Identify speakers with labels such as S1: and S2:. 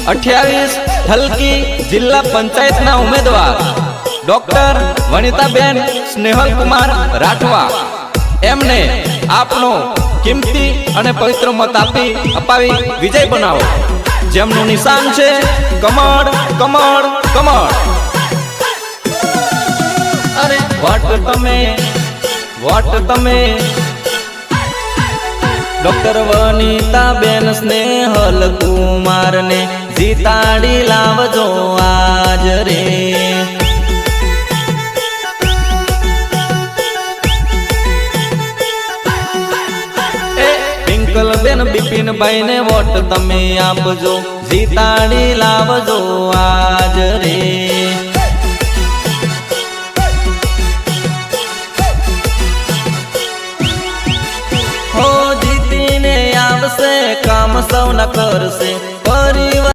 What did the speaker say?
S1: 28 ढलकी जिला पंचायत ना उम्मीदवार डॉक्टर वनिताबेन स्नेहल कुमार राठवा एमने आपनो किमती अने पवित्र मत आपी अपावी विजय बनावो। जेमनु निशान छे कमळ कमळ कमळ। अरे वोट तमे डॉक्टर वनिताबेन स्नेहल कुमार ने जीताड़ी लावजो आज रे। पिंकलबेन बिपिन भाई ने वोट तमे आपजो जीताड़ी लावजो आज रे। हो जीतीने आवशे काम सौ न करशे